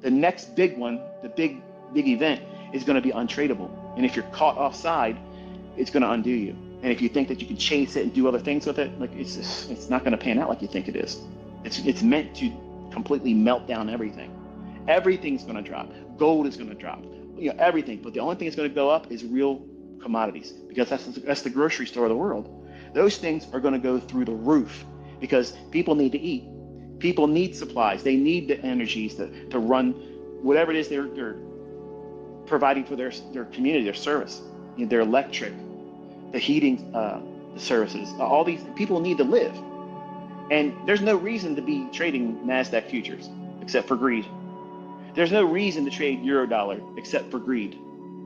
The next big one, the big event, is going to be untradeable. And if you're caught offside, it's going to undo you. And if you think that you can chase it and do other things with it, like it's not going to pan out like you think it is. It's meant to completely melt down everything. Everything's going to drop. Gold is going to drop. Everything. But the only thing that's going to go up is real commodities, because that's the grocery store of the world. Those things are going to go through the roof because people need to eat. People need supplies. They need the energies to run whatever it is they're providing for their community, their service, their electric, the heating, the services. All these people need to live. And there's no reason to be trading NASDAQ futures except for greed. There's no reason to trade Eurodollar except for greed.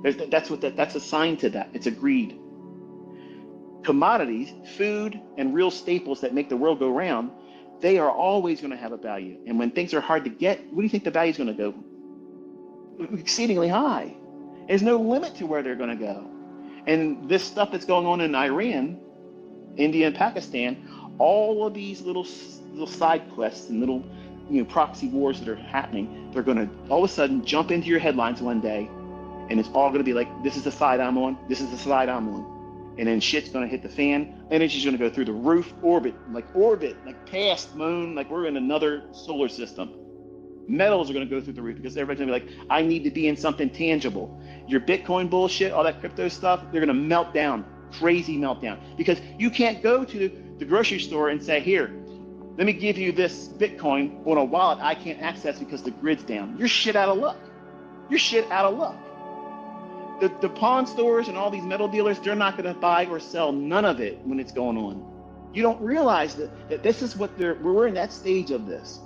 That's a sign to that. It's a greed. Commodities, food, and real staples that make the world go round, they are always going to have a value. And when things are hard to get, what do you think the value is going to go? Exceedingly high. There's no limit to where they're going to go. And this stuff that's going on in Iran, India, and Pakistan, all of these little side quests and little proxy wars that are happening, they're going to all of a sudden jump into your headlines one day, and it's all going to be like, this is the side I'm on, this is the side I'm on. And then shit's going to hit the fan. Energy's going to go through the roof, orbit, like past moon, like we're in another solar system. Metals are going to go through the roof because everybody's going to be like, I need to be in something tangible. Your Bitcoin bullshit, all that crypto stuff, they're going to melt down, crazy meltdown. Because you can't go to the grocery store and say, here, let me give you this Bitcoin on a wallet I can't access because the grid's down. You're shit out of luck. You're shit out of luck. The pawn stores and all these metal dealers, they're not going to buy or sell none of it when it's going on. You don't realize that this is what we're in that stage of this.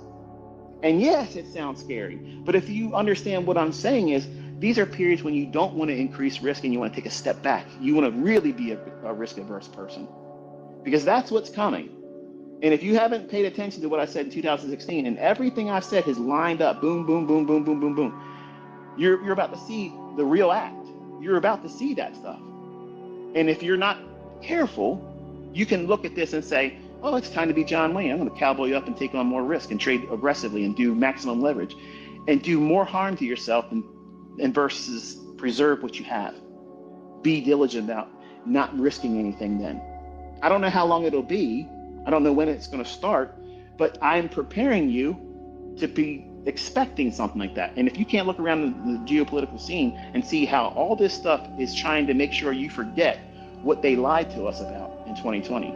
And yes, it sounds scary, but if you understand what I'm saying is, these are periods when you don't want to increase risk and you want to take a step back. You want to really be a risk-averse person, because that's what's coming. And if you haven't paid attention to what I said in 2016, and everything I've said has lined up, boom, boom, boom, boom, boom, boom, boom, you're about to see the real act. You're about to see that stuff. And if you're not careful, you can look at this and say, oh, it's time to be John Wayne. I'm going to cowboy you up and take on more risk and trade aggressively and do maximum leverage and do more harm to yourself and versus preserve what you have. Be diligent about not risking anything then. I don't know how long it'll be. I don't know when it's going to start, but I'm preparing you to be expecting something like that. And if you can't look around the geopolitical scene and see how all this stuff is trying to make sure you forget what they lied to us about in 2020,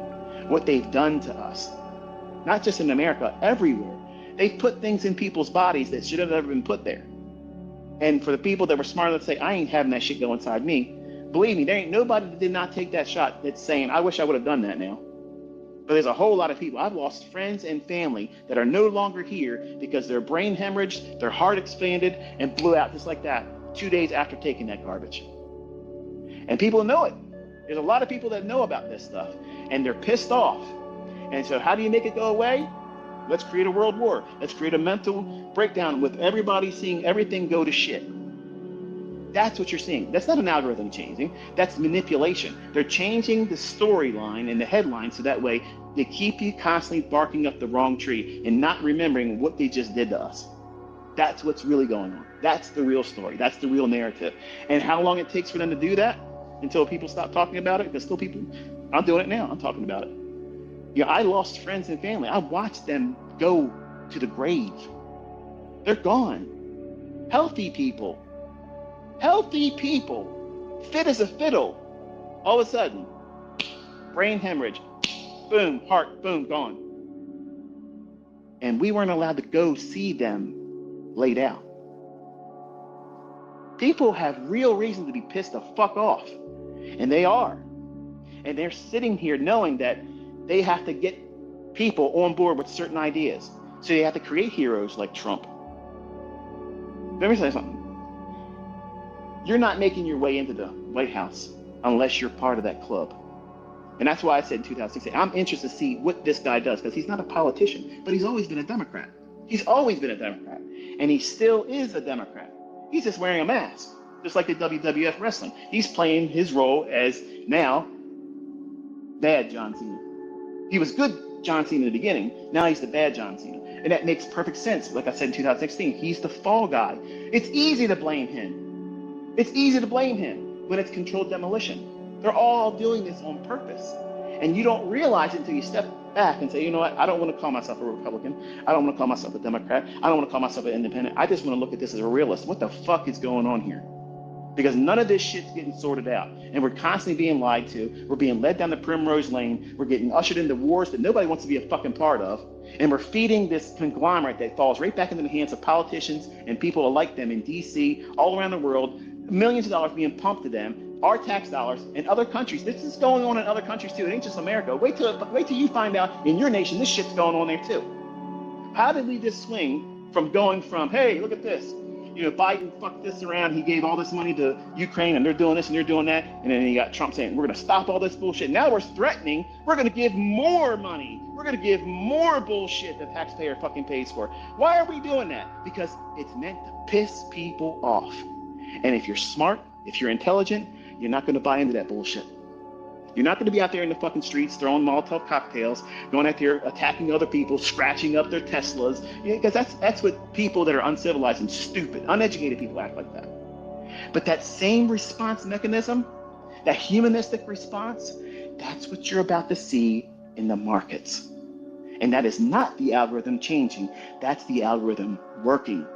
what they've done to us, not just in America, everywhere. They've put things in people's bodies that should have never been put there. And for the people that were smart enough to say, I ain't having that shit go inside me, believe me, there ain't nobody that did not take that shot that's saying, I wish I would have done that now. But there's a whole lot of people. I've lost friends and family that are no longer here because their brain hemorrhaged, their heart expanded, and blew out just like that 2 days after taking that garbage. And people know it. There's a lot of people that know about this stuff, and they're pissed off. And so how do you make it go away? Let's create a world war. Let's create a mental breakdown with everybody seeing everything go to shit. That's what you're seeing. That's not an algorithm changing. That's manipulation. They're changing the storyline and the headline so that way they keep you constantly barking up the wrong tree and not remembering what they just did to us. That's what's really going on. That's the real story. That's the real narrative. And how long it takes for them to do that until people stop talking about it, because still people, I'm doing it now. I'm talking about it. I lost friends and family. I watched them go to the grave. They're gone. Healthy people, fit as a fiddle. All of a sudden, brain hemorrhage, boom, heart, boom, gone. And we weren't allowed to go see them laid out. People have real reason to be pissed the fuck off. And they are. And they're sitting here knowing that they have to get people on board with certain ideas. So they have to create heroes like Trump. Let me say something. You're not making your way into the White House unless you're part of that club. And that's why I said in 2016, I'm interested to see what this guy does, because he's not a politician, but he's always been a Democrat. He's always been a Democrat. And he still is a Democrat. He's just wearing a mask, just like the WWF wrestling. He's playing his role as now bad John Cena. He was good John Cena in the beginning. Now he's the bad John Cena. And that makes perfect sense. Like I said in 2016, he's the fall guy. It's easy to blame him. It's easy to blame him when it's controlled demolition. They're all doing this on purpose. And you don't realize it until you step back and say, you know what, I don't want to call myself a Republican. I don't want to call myself a Democrat. I don't want to call myself an independent. I just want to look at this as a realist. What the fuck is going on here? Because none of this shit's getting sorted out. And we're constantly being lied to. We're being led down the primrose lane. We're getting ushered into wars that nobody wants to be a fucking part of. And we're feeding this conglomerate that falls right back into the hands of politicians and people like them in DC, all around the world. Millions of dollars being pumped to them, our tax dollars, and other countries. This is going on in other countries too. It ain't just America. Wait till you find out in your nation this shit's going on there too. How did we just swing from going from, hey, look at this, you know, Biden fucked this around, he gave all this money to Ukraine and they're doing this and they're doing that, and then you got Trump saying we're going to stop all this bullshit. Now we're threatening we're going to give more money, we're going to give more bullshit the taxpayer fucking pays for. Why are we doing that? Because it's meant to piss people off. And if you're smart, if you're intelligent, you're not going to buy into that bullshit. You're not going to be out there in the fucking streets throwing Molotov cocktails, going out there attacking other people, scratching up their Teslas, because that's what people that are uncivilized and stupid, uneducated people act like that. But that same response mechanism, that humanistic response, that's what you're about to see in the markets. And that is not the algorithm changing, that's the algorithm working.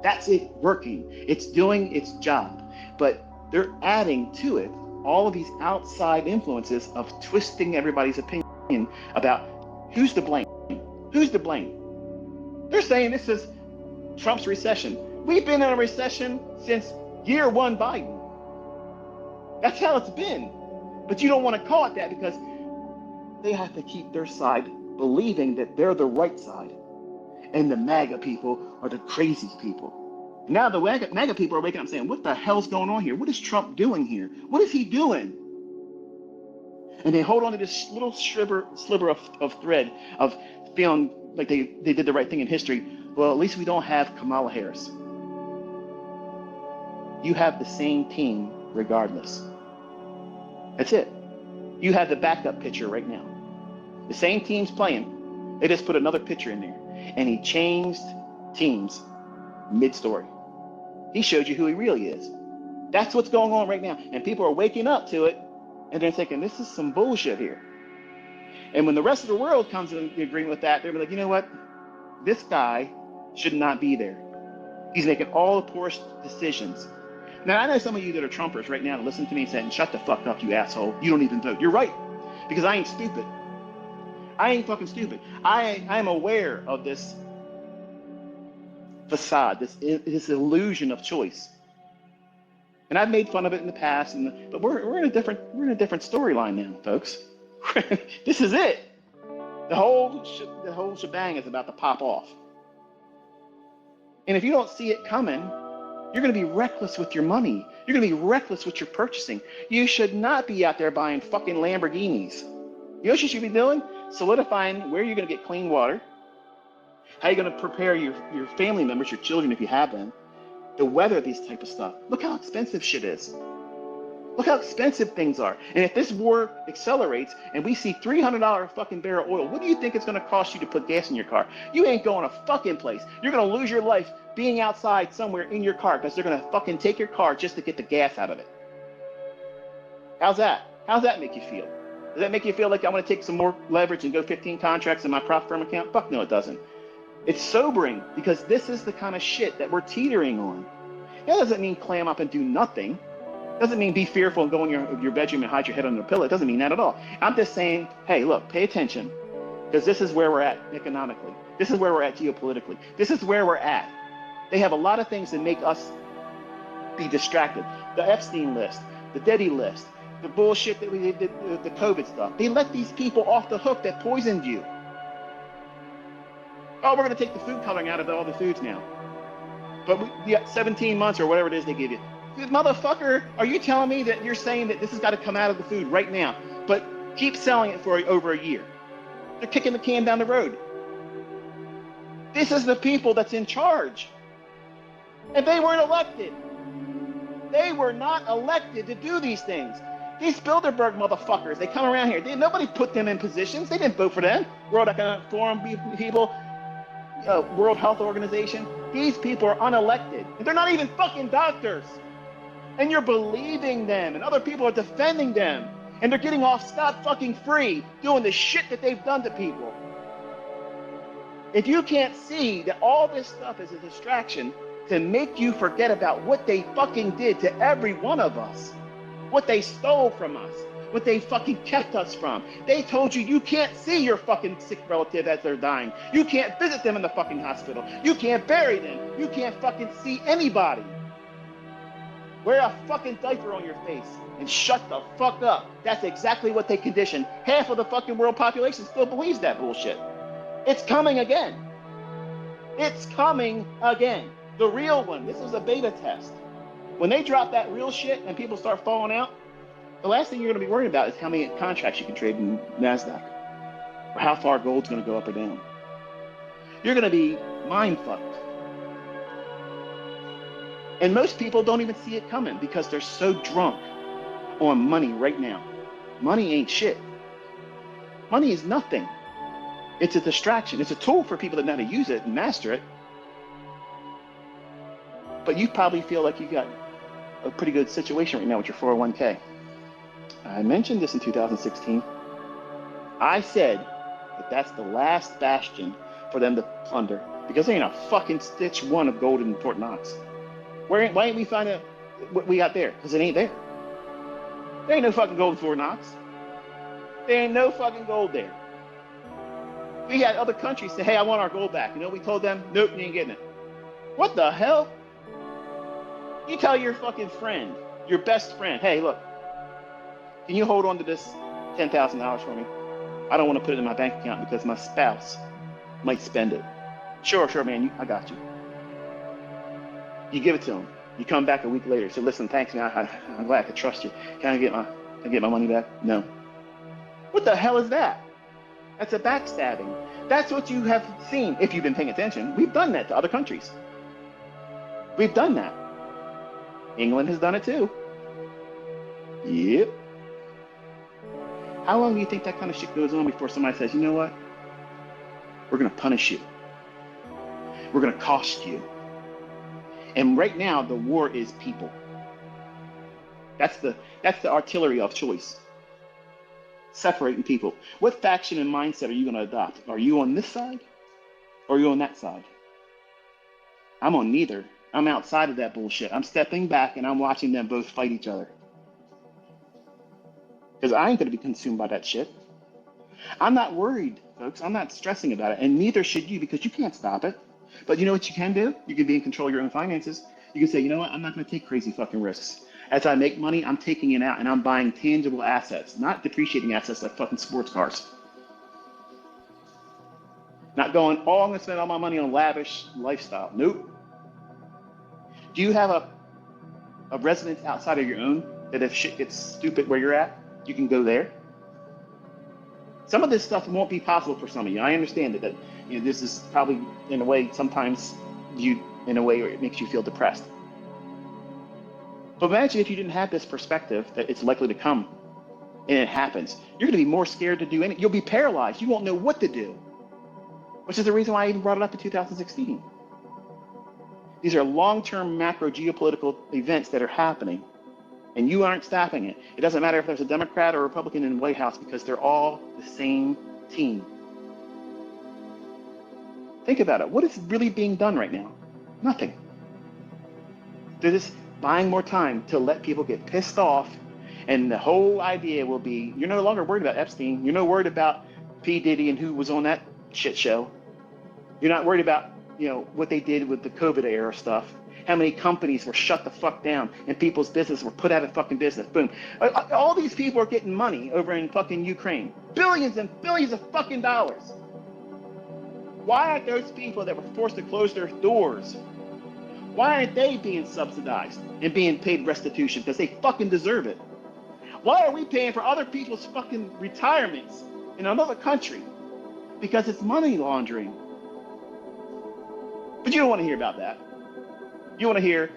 That's it working. It's doing its job. But they're adding to it all of these outside influences of twisting everybody's opinion about who's to blame. Who's to blame? They're saying this is Trump's recession. We've been in a recession since year one Biden. That's how it's been. But you don't want to call it that because they have to keep their side believing that they're the right side. And the MAGA people are the crazy people. Now the MAGA people are waking up saying, what the hell's going on here? What is Trump doing here? What is he doing? And they hold on to this little sliver of thread of feeling like they did the right thing in history. Well, at least we don't have Kamala Harris. You have the same team regardless. That's it. You have the backup pitcher right now. The same team's playing. They just put another pitcher in there. And he changed teams mid-story. He showed you who he really is. That's what's going on right now. And people are waking up to it, and they're thinking, this is some bullshit here. And when the rest of the world comes to the agreement with that, they're like, you know what? This guy should not be there. He's making all the poorest decisions. Now, I know some of you that are Trumpers right now listen to me saying, shut the fuck up, you asshole. You don't even vote. You're right, because I ain't stupid. I ain't fucking stupid. I am aware of this facade, this illusion of choice, and I've made fun of it in the past. But we're in a different storyline now, folks. This is it. The whole shebang is about to pop off. And if you don't see it coming, you're going to be reckless with your money. You're going to be reckless with your purchasing. You should not be out there buying fucking Lamborghinis. You know what you should be doing? Solidifying where you're going to get clean water, how you're going to prepare your family members, your children if you have them, to weather these type of stuff. Look how expensive shit is. Look how expensive things are. And if this war accelerates and we see $300 fucking barrel oil, what do you think it's going to cost you to put gas in your car? You ain't going a fucking place. You're going to lose your life being outside somewhere in your car because they're going to fucking take your car just to get the gas out of it. How's that? How's that make you feel? Does that make you feel like I want to take some more leverage and go 15 contracts in my prop firm account? Fuck no, it doesn't. It's sobering because this is the kind of shit that we're teetering on. That doesn't mean clam up and do nothing. It doesn't mean be fearful and go in your bedroom and hide your head under a pillow. It doesn't mean that at all. I'm just saying, hey, look, pay attention, because this is where we're at economically. This is where we're at geopolitically. This is where we're at. They have a lot of things that make us be distracted. The Epstein list, the Diddy list, the bullshit that we did, the COVID stuff. They let these people off the hook that poisoned you. Oh, we're going to take the food coloring out of all the foods now. But we got 17 months or whatever it is they give you. Motherfucker, are you telling me that you're saying that this has got to come out of the food right now, but keep selling it for over a year? They're kicking the can down the road. This is the people that's in charge. And they weren't elected. They were not elected to do these things. These Bilderberg motherfuckers, they come around here. Nobody put them in positions. They didn't vote for them. World Economic Forum people, World Health Organization, these people are unelected. And they're not even fucking doctors. And you're believing them, and other people are defending them. And they're getting off scot-fucking-free doing the shit that they've done to people. If you can't see that all this stuff is a distraction to make you forget about what they fucking did to every one of us, what they stole from us, what they fucking kept us from. They told you you can't see your fucking sick relative as they're dying. You can't visit them in the fucking hospital. You can't bury them. You can't fucking see anybody. Wear a fucking diaper on your face and shut the fuck up. That's exactly what they conditioned. Half of the fucking world population still believes that bullshit. It's coming again. It's coming again. The real one. This is a beta test. When they drop that real shit and people start falling out, the last thing you're going to be worrying about is how many contracts you can trade in NASDAQ or how far gold's going to go up or down. You're going to be mind fucked. And most people don't even see it coming because they're so drunk on money right now. Money ain't shit. Money is nothing. It's a distraction. It's a tool for people that know how to use it and master it. But you probably feel like you got a pretty good situation right now with your 401k. I mentioned this in 2016. I said that that's the last bastion for them to plunder because there ain't a fucking stitch one of gold in Fort Knox. Why ain't we find out what we got there? Because it ain't there. There ain't no fucking gold in Fort Knox. There ain't no fucking gold there. We had other countries say, hey, I want our gold back. You know, we told them, nope, you ain't getting it. What the hell? You tell your fucking friend, your best friend, hey, look, can you hold on to this $10,000 for me? I don't want to put it in my bank account because my spouse might spend it. Sure, man, I got you. You give it to him. You come back a week later. So listen, thanks, man. I'm glad I could trust you. Can I get my money back? No. What the hell is that? That's a backstabbing. That's what you have seen if you've been paying attention. We've done that to other countries. We've done that. England has done it too. Yep. How long do you think that kind of shit goes on before somebody says, you know what? We're going to punish you. We're going to cost you. And right now, the war is people. That's the artillery of choice. Separating people. What faction and mindset are you going to adopt? Are you on this side or are you on that side? I'm on neither. I'm outside of that bullshit. I'm stepping back and I'm watching them both fight each other. Because I ain't going to be consumed by that shit. I'm not worried, folks. I'm not stressing about it. And neither should you because you can't stop it. But you know what you can do? You can be in control of your own finances. You can say, you know what? I'm not going to take crazy fucking risks. As I make money, I'm taking it out and I'm buying tangible assets, not depreciating assets like fucking sports cars. Not going, oh, I'm going to spend all my money on lavish lifestyle. Nope. Do you have a residence outside of your own that if shit gets stupid where you're at, you can go there? Some of this stuff won't be possible for some of you. I understand that you know, this is probably in a way sometimes viewed in a way where it makes you feel depressed. But imagine if you didn't have this perspective that it's likely to come and it happens. You're going to be more scared to do anything. You'll be paralyzed. You won't know what to do, which is the reason why I even brought it up in 2016. These are long-term macro geopolitical events that are happening, and you aren't stopping it. It doesn't matter if there's a Democrat or a Republican in the White House because they're all the same team. Think about it. What is really being done right now? Nothing. They're just buying more time to let people get pissed off, and the whole idea will be, you're no longer worried about Epstein. You're no worried about P. Diddy and who was on that shit show. You're not worried about, you know, what they did with the COVID era stuff. How many companies were shut the fuck down and people's business were put out of fucking business. Boom. All these people are getting money over in fucking Ukraine. Billions and billions of fucking dollars. Why aren't those people that were forced to close their doors, why aren't they being subsidized and being paid restitution? Because they fucking deserve it. Why are we paying for other people's fucking retirements in another country? Because it's money laundering. But you don't want to hear about that. You want to hear,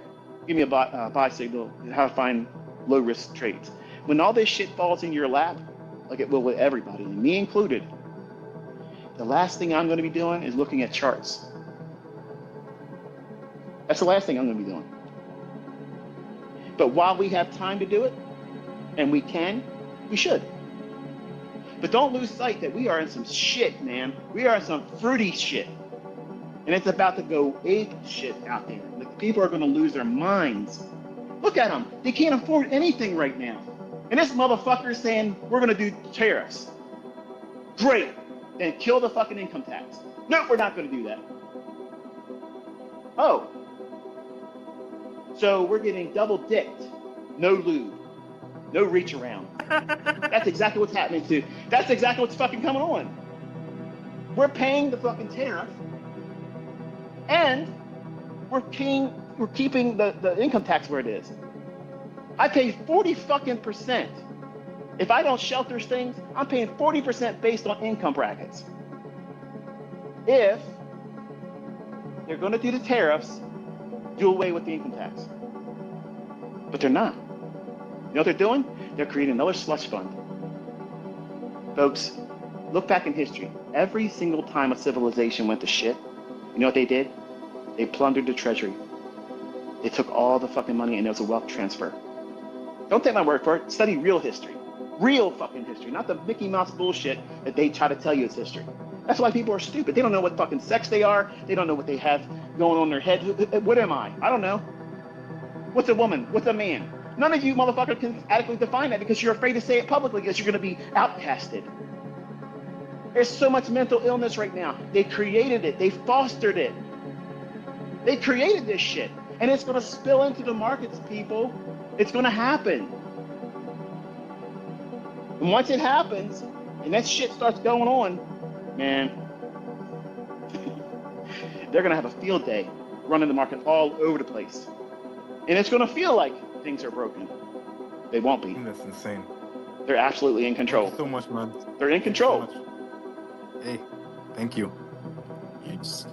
give me a buy signal, how to find low risk trades. When all this shit falls in your lap, like it will with everybody, and me included, the last thing I'm going to be doing is looking at charts That's the last thing I'm going to be doing. But while we have time to do it, and we can, we should. But don't lose sight that we are in some shit, man. We are in some fruity shit. And it's about to go ape shit out there. Like, people are going to lose their minds. Look at them. They can't afford anything right now. And this motherfucker is saying, we're going to do tariffs. Great. Then kill the fucking income tax. No, we're not going to do that. Oh. So we're getting double dicked. No lube. No reach around. That's exactly what's happening too. That's exactly what's fucking coming on. We're paying the fucking tariff, and we're keeping the income tax where it is. I pay 40% If I don't shelter things, I'm paying 40% based on income brackets. If they're going to do the tariffs, do away with the income tax. But they're not. You know what they're doing? They're creating another slush fund. Folks, look back in history. Every single time a civilization went to shit, you know what they did? They plundered the treasury. They took all the fucking money and there was a wealth transfer. Don't take my word for it. Study real history. Real fucking history, not the Mickey Mouse bullshit that they try to tell you is history. That's why people are stupid. They don't know what fucking sex they are. They don't know what they have going on in their head. What am I? I don't know. What's a woman? What's a man? None of you motherfuckers can adequately define that because you're afraid to say it publicly because you're going to be outcasted. There's so much mental illness right now. They created it. They fostered it. They created this shit. And it's going to spill into the markets, people. It's going to happen. And once it happens, and that shit starts going on, man, they're going to have a field day running the market all over the place. And it's going to feel like things are broken. They won't be. That's insane. They're absolutely in control. Thank you so much, man. They're in control. Hey, thank you. It's